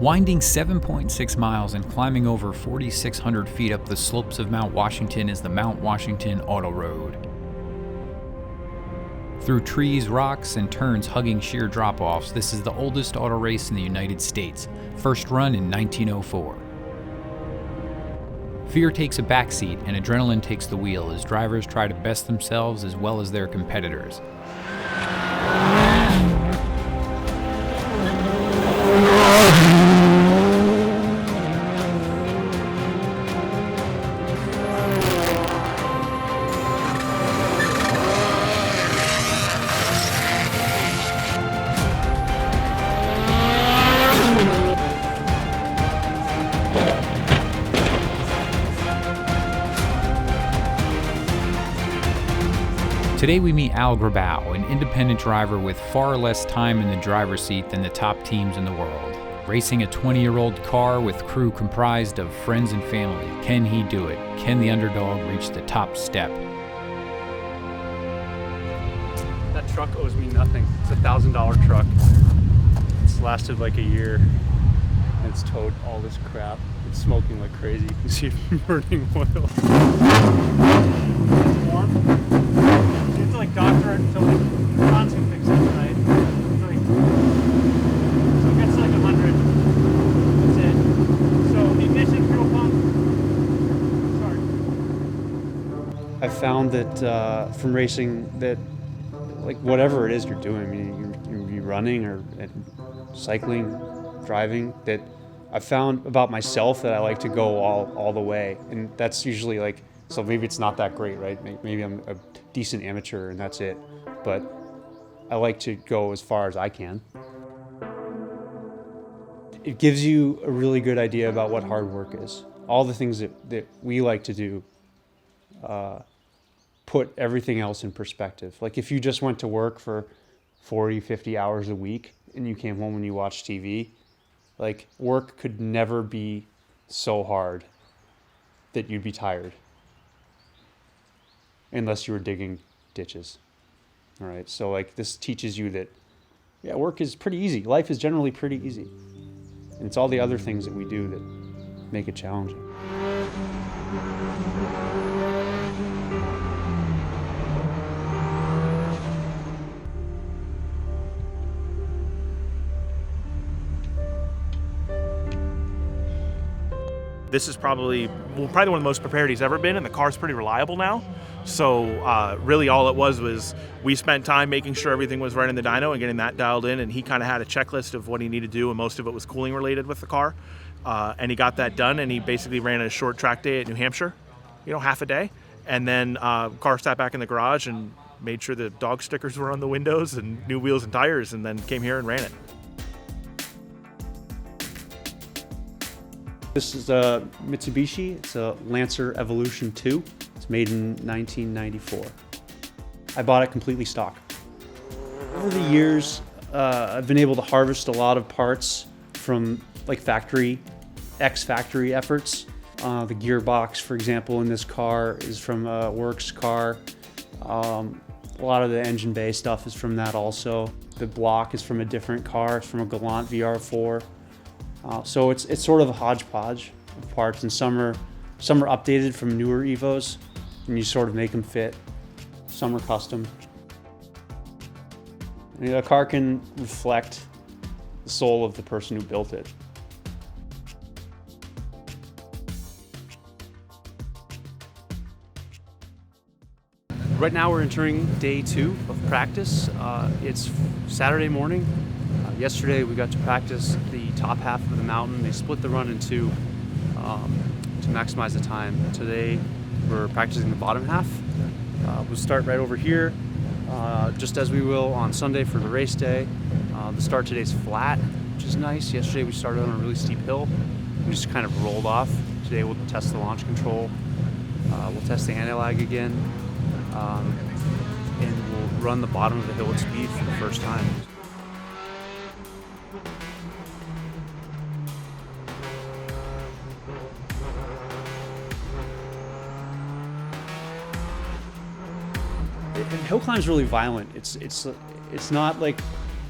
Winding 7.6 miles and climbing over 4,600 feet up the slopes of Mount Washington is the Mount Washington Auto Road. Through trees, rocks, and turns hugging sheer drop-offs, this is the oldest auto race in the United States, first run in 1904. Fear takes a backseat and adrenaline takes the wheel as drivers try to best themselves as well as their competitors. Today we meet Al Grabau, an independent driver with far less time in the driver's seat than the top teams in the world. Racing a 20-year-old car with crew comprised of friends and family. Can he do it? Can the underdog reach the top step? That truck owes me nothing. It's a $1,000 truck. It's lasted like a year. And it's towed all this crap. It's smoking like crazy. You can see it burning oil. It's warm. You have to like doctor it until like Franz can fix it, right? So it gets to like 100. That's it. So the ignition, fuel pump. Sorry. I found that from racing that like whatever it is you're doing, I mean, you're running or cycling, driving, that I found about myself that I like to go all the way, and that's usually like, so maybe it's not that great, right? Maybe I'm a decent amateur and that's it, but I like to go as far as I can. It gives you a really good idea about what hard work is. All the things that we like to do put everything else in perspective. Like if you just went to work for 40, 50 hours a week and you came home and you watched TV, like work could never be so hard that you'd be tired. Unless you were digging ditches. All right, so like this teaches you that, yeah, work is pretty easy. Life is generally pretty easy. And it's all the other things that we do that make it challenging. This is probably one of the most prepared he's ever been, and the car's pretty reliable now. So really all it was we spent time making sure everything was right in the dyno and getting that dialed in, and he kind of had a checklist of what he needed to do, and most of it was cooling related with the car. And he got that done, and he basically ran a short track day at New Hampshire, half a day. And then car sat back in the garage and made sure the dog stickers were on the windows and new wheels and tires, and then came here and ran it. This is a Mitsubishi. It's a Lancer Evolution 2. It's made in 1994. I bought it completely stock. Over the years, I've been able to harvest a lot of parts from like ex-factory efforts. The gearbox, for example, in this car is from a works car. A lot of the engine bay stuff is from that also. The block is from a different car. It's from a Galant VR4. So it's sort of a hodgepodge of parts, and some are updated from newer EVOs, and you sort of make them fit. Some are custom. A car can reflect the soul of the person who built it. Right now we're entering day 2 of practice. It's Saturday morning. Yesterday we got to practice the top half of the mountain. They split the run in two to maximize the time. Today we're practicing the bottom half. We'll start right over here, just as we will on Sunday for the race day. The start today is flat, which is nice. Yesterday we started on a really steep hill. We just kind of rolled off. Today we'll test the launch control. We'll test the anti-lag again. And we'll run the bottom of the hill at speed for the first time. Hill climb's really violent. It's not like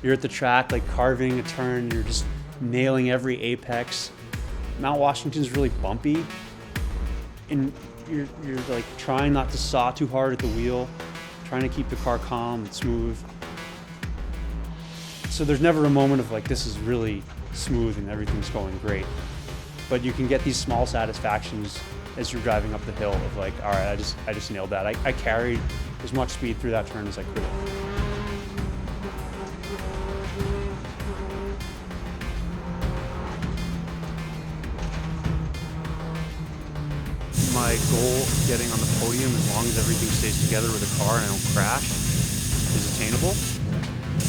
you're at the track like carving a turn. You're just nailing every apex. Mount Washington's really bumpy, and you're like trying not to saw too hard at the wheel, trying to keep the car calm and smooth. So there's never a moment of like, this is really smooth and everything's going great. But you can get these small satisfactions as you're driving up the hill of like, all right, I just nailed that. I carried as much speed through that turn as I could. My goal getting on the podium, as long as everything stays together with the car and I don't crash, is attainable.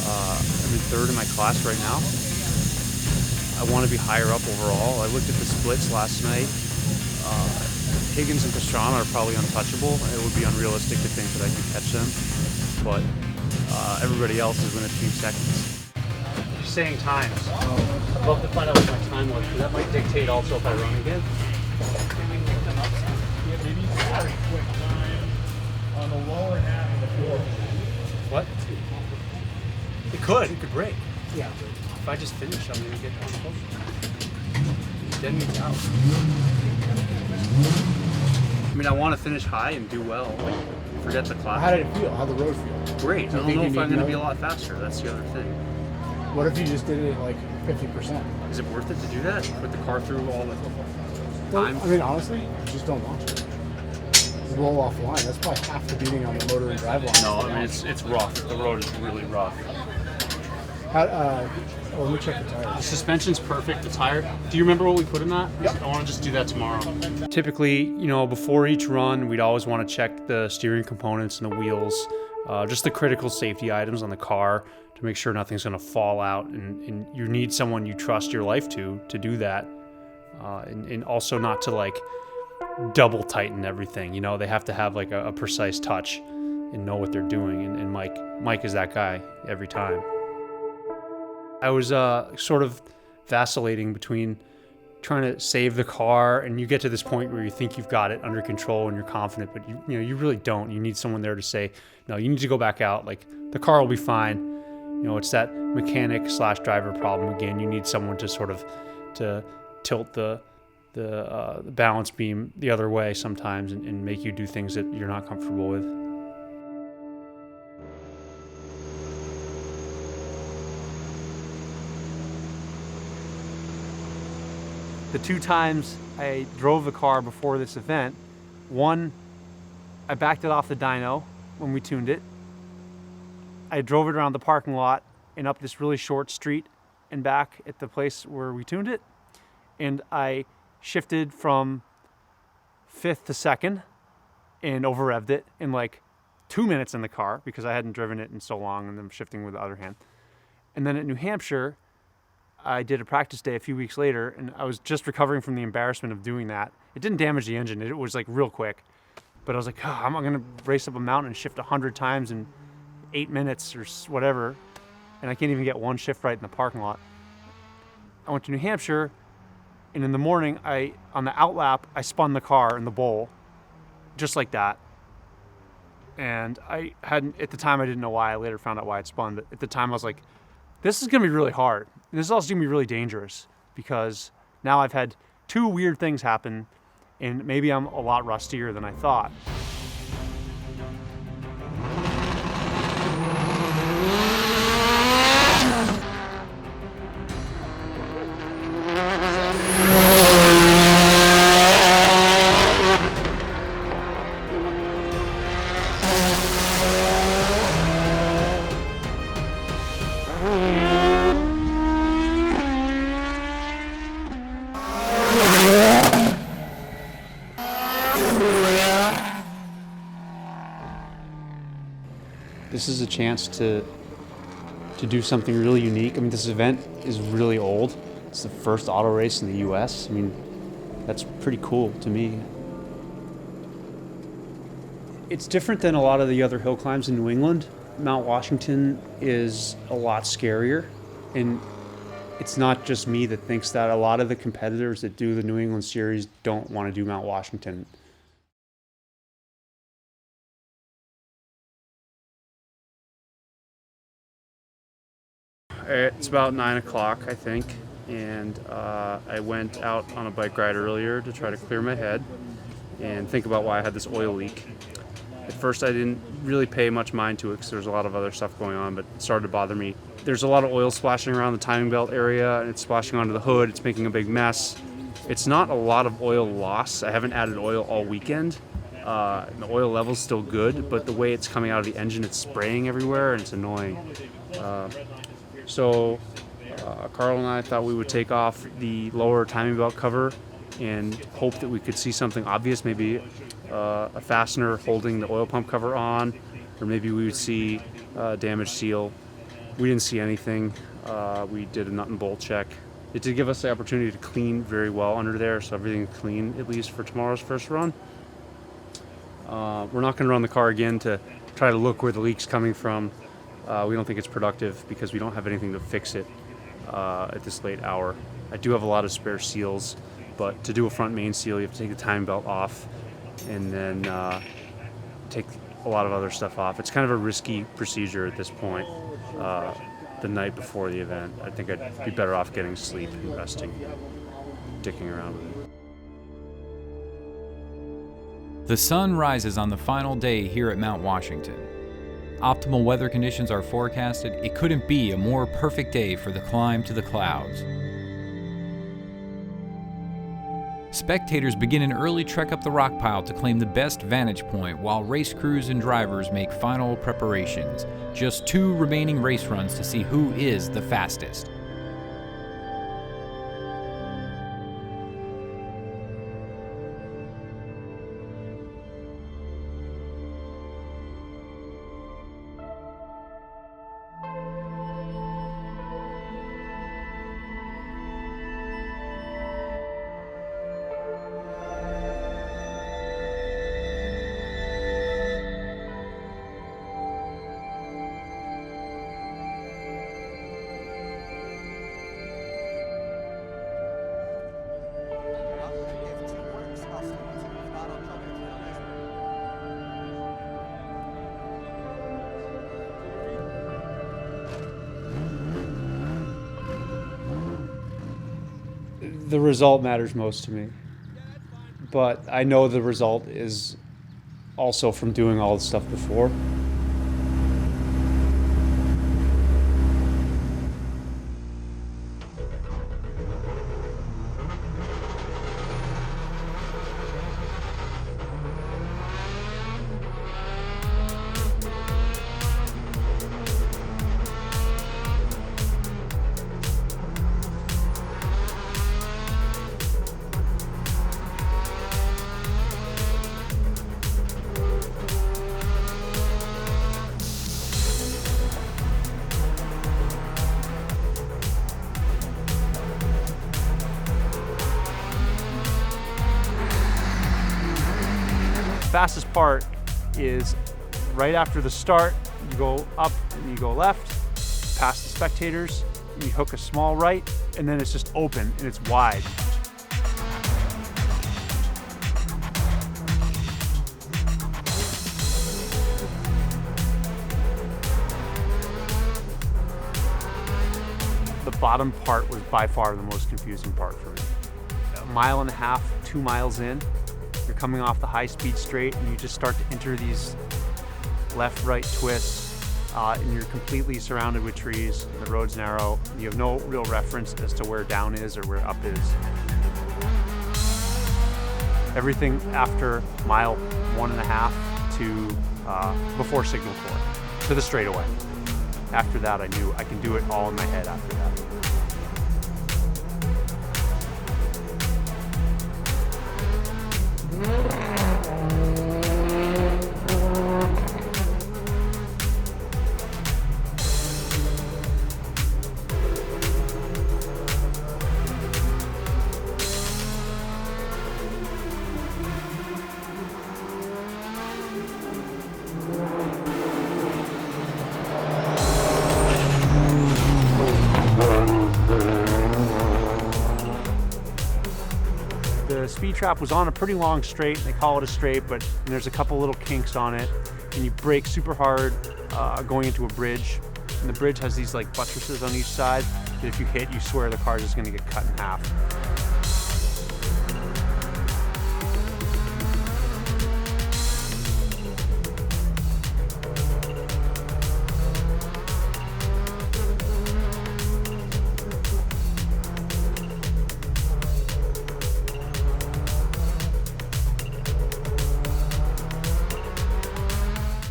I'm in third in my class right now. I want to be higher up overall. I looked at the splits last night. Higgins and Pastrana are probably untouchable. It would be unrealistic to think that I could catch them, but everybody else is within a few seconds. You're saying times. I'd love to find out what my time was, because that might dictate also if I run again. Maybe very quick time on the lower half of the floor. What? It could break. Yeah. If I just finish, I'm gonna get on the podium. Then means out. I mean, I want to finish high and do well. Like, forget the class. How did it feel? How'd the road feel? Great. I don't know if I'm gonna be a lot faster. That's the other thing. What if you just did it at like 50%? Is it worth it to do that? Put the car through all the time? I mean, honestly, just don't launch it. Just roll off line. That's probably half the beating on the motor and drive line. No, I mean, it's rough. The road is really rough. Let me check the The tires. suspension's perfect. The tire. Do you remember what we put in that? Yep. I want to just do that tomorrow. Typically, before each run, we'd always want to check the steering components and the wheels, just the critical safety items on the car to make sure nothing's going to fall out. And you need someone you trust your life to do that, and also not to like double tighten everything. They have to have like a precise touch and know what they're doing. And Mike is that guy every time. I was sort of vacillating between trying to save the car, and you get to this point where you think you've got it under control and you're confident, but you really don't. You need someone there to say, no, you need to go back out. Like, the car will be fine. It's that mechanic/driver problem again. You need someone to sort of to tilt the balance beam the other way sometimes and make you do things that you're not comfortable with. The two times I drove the car before this event, one, I backed it off the dyno when we tuned it. I drove it around the parking lot and up this really short street and back at the place where we tuned it. And I shifted from 5th to 2nd and over-revved it in like 2 minutes in the car because I hadn't driven it in so long, and then shifting with the other hand. And then at New Hampshire, I did a practice day a few weeks later, and I was just recovering from the embarrassment of doing that. It didn't damage the engine. It was like real quick. But I was like, I'm going to race up a mountain and shift 100 times in 8 minutes or whatever, and I can't even get one shift right in the parking lot. I went to New Hampshire, and in the morning, on the outlap, I spun the car in the bowl, just like that. And at the time, I didn't know why. I later found out why it spun, but at the time I was like, this is going to be really hard. And this is also going to be really dangerous because now I've had 2 weird things happen, and maybe I'm a lot rustier than I thought. This is a chance to do something really unique. I mean, this event is really old. It's the first auto race in the US. I mean, that's pretty cool to me. It's different than a lot of the other hill climbs in New England. Mount Washington is a lot scarier, and it's not just me that thinks that. A lot of the competitors that do the New England series don't want to do Mount Washington. It's about 9 o'clock, I think. and I went out on a bike ride earlier to try to clear my head and think about why I had this oil leak. At first I didn't really pay much mind to it because there was a lot of other stuff going on, but it started to bother me. There's a lot of oil splashing around the timing belt area, and it's splashing onto the hood. It's making a big mess. It's not a lot of oil loss. I haven't added oil all weekend. The oil level's still good, but the way it's coming out of the engine, it's spraying everywhere and it's annoying. So Carl and I thought we would take off the lower timing belt cover and hope that we could see something obvious, maybe a fastener holding the oil pump cover on, or maybe we would see a damaged seal. We didn't see anything. We did a nut and bolt check. It did give us the opportunity to clean very well under there, so everything's clean, at least for tomorrow's first run. We're not going to run the car again to try to look where the leak's coming from. We don't think it's productive because we don't have anything to fix it at this late hour. I do have a lot of spare seals, but to do a front main seal, you have to take the timing belt off and then take a lot of other stuff off. It's kind of a risky procedure at this point, the night before the event. I think I'd be better off getting sleep and resting, dicking around with it. The sun rises on the final day here at Mount Washington. Optimal weather conditions are forecasted. It couldn't be a more perfect day for the climb to the clouds. Spectators begin an early trek up the rock pile to claim the best vantage point while race crews and drivers make final preparations. Just 2 remaining race runs to see who is the fastest. The result matters most to me, but I know the result is also from doing all the stuff before. Fastest part is right after the start. You go up and you go left, past the spectators, you hook a small right, and then it's just open and it's wide. The bottom part was by far the most confusing part for me. 1.5 miles, 2 miles in, you're coming off the high-speed straight and you just start to enter these left-right twists, and you're completely surrounded with trees. The road's narrow. You have no real reference as to where down is or where up is. Everything after mile 1.5 to before signal 4 to the straightaway. After that, I knew I can do it all in my head after that. The speed trap was on a pretty long straight, and they call it a straight, but there's a couple little kinks on it, and you brake super hard going into a bridge, and the bridge has these like buttresses on each side, that if you hit, you swear the car is just going to get cut in half.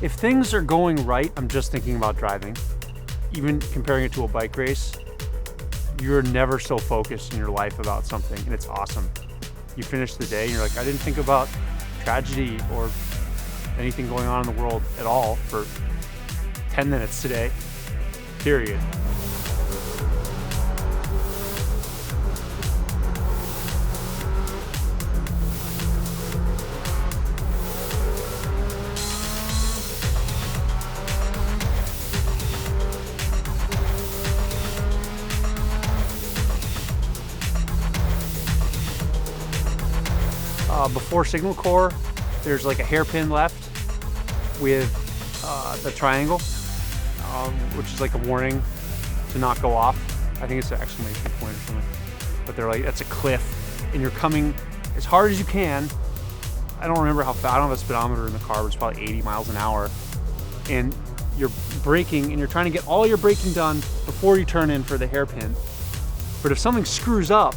If things are going right, I'm just thinking about driving. Even comparing it to a bike race, you're never so focused in your life about something, and it's awesome. You finish the day and you're like, I didn't think about tragedy or anything going on in the world at all for 10 minutes today, period. Before Signal Corps, there's like a hairpin left with the triangle, which is like a warning to not go off. I think it's an exclamation point or something. But they're like, that's a cliff, and you're coming as hard as you can. I don't remember how fast, I don't have a speedometer in the car, but it's probably 80 miles an hour. And you're braking, and you're trying to get all your braking done before you turn in for the hairpin. But if something screws up,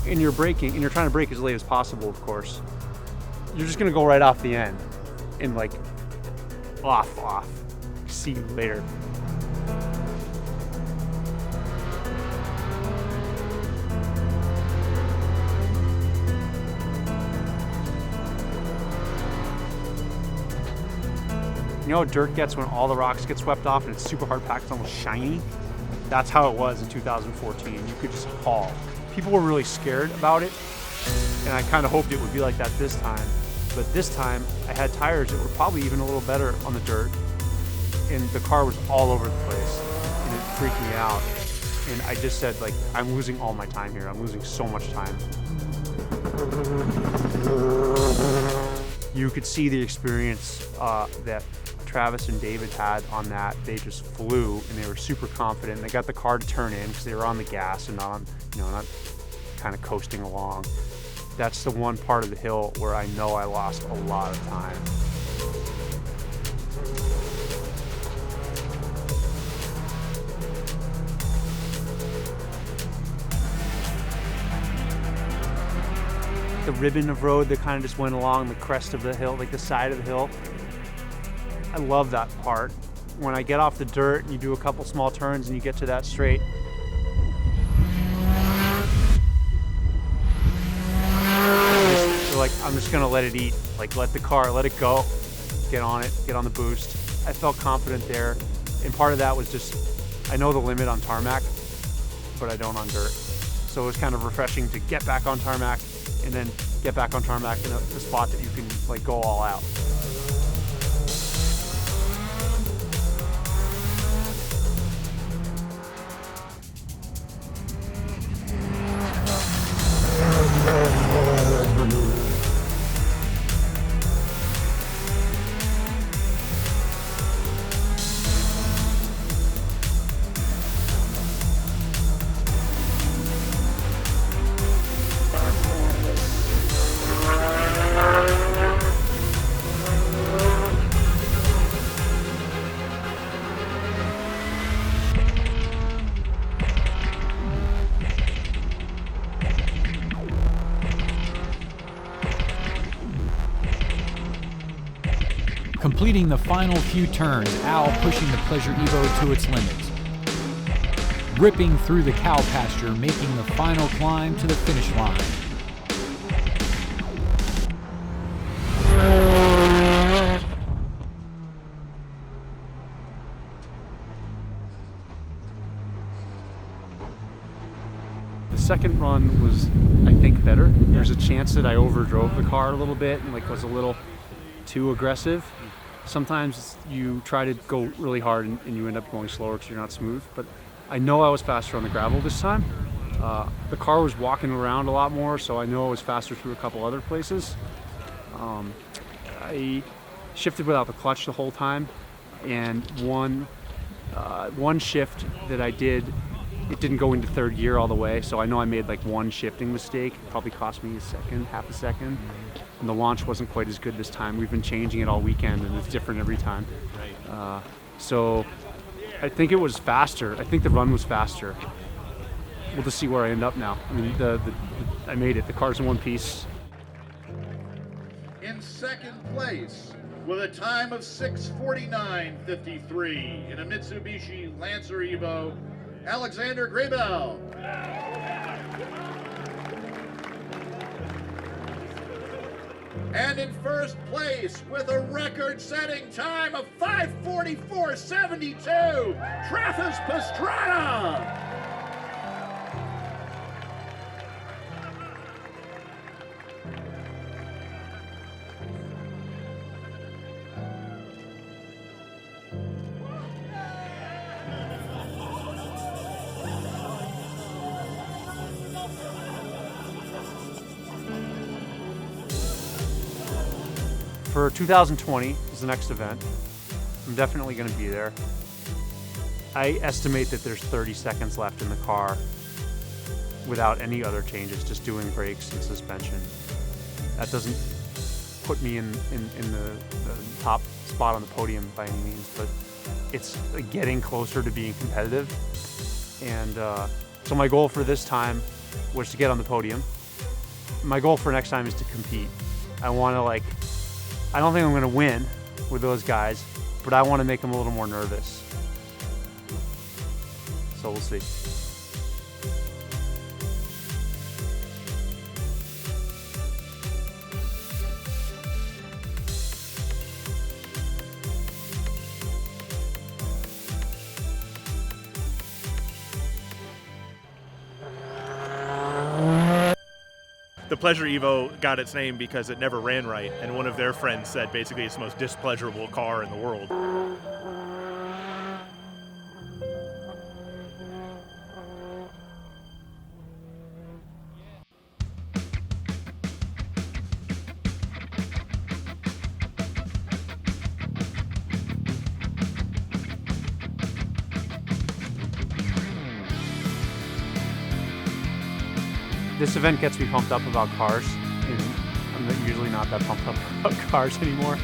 and you're braking, and you're trying to brake as late as possible, of course, you're just gonna go right off the end and like off. See you later. You know how dirt gets when all the rocks get swept off and it's super hard packed, it's almost shiny? That's how it was in 2014. You could just haul. People were really scared about it, and I kind of hoped it would be like that this time. But this time, I had tires that were probably even a little better on the dirt, and the car was all over the place, and it freaked me out. And I just said, like, I'm losing all my time here. I'm losing so much time. You could see the experience that Travis and David had on that. They just flew, and they were super confident. They got the car to turn in because they were on the gas and not on, not kind of coasting along. That's the one part of the hill where I know I lost a lot of time. The ribbon of road that kind of just went along the crest of the hill, like the side of the hill. I love that part. When I get off the dirt and you do a couple small turns and you get to that straight, like, I'm just gonna let it eat. Like, let the car, let it go. Get on it, get on the boost. I felt confident there. And part of that was just, I know the limit on tarmac, but I don't on dirt. So it was kind of refreshing to get back on tarmac and then get back on tarmac in a spot that you can like go all out. Completing the final few turns, Al pushing the Pleasure EVO to its limits. Ripping through the cow pasture, making the final climb to the finish line. The second run was, I think, better. There's a chance that I overdrove the car a little bit and like was a little too aggressive. Sometimes you try to go really hard and you end up going slower because you're not smooth, but I know I was faster on the gravel this time. The car was walking around a lot more, so I know I was faster through a couple other places. I shifted without the clutch the whole time, and one shift that I did it didn't go into third gear all the way, so I know I made like one shifting mistake. It probably cost me a second, half a second. And the launch wasn't quite as good this time. We've been changing it all weekend, and it's different every time. So I think it was faster. I think the run was faster. We'll just see where I end up now. I mean, I made it. The car's in one piece. In second place, with a time of 6:49.53 in a Mitsubishi Lancer EVO, Alexander Grabau. And in first place, with a record-setting time of 5:44.72, Travis Pastrana. For 2020 is the next event. I'm definitely going to be there. I estimate that there's 30 seconds left in the car without any other changes, just doing brakes and suspension. That doesn't put me in the top spot on the podium by any means, but it's getting closer to being competitive. And so my goal for this time was to get on the podium. My goal for next time is to compete. I want to I don't think I'm going to win with those guys, but I want to make them a little more nervous. So we'll see. The Pleasure Evo got its name because it never ran right, and one of their friends said basically it's the most displeasurable car in the world. This event gets me pumped up about cars, and I'm usually not that pumped up about cars anymore.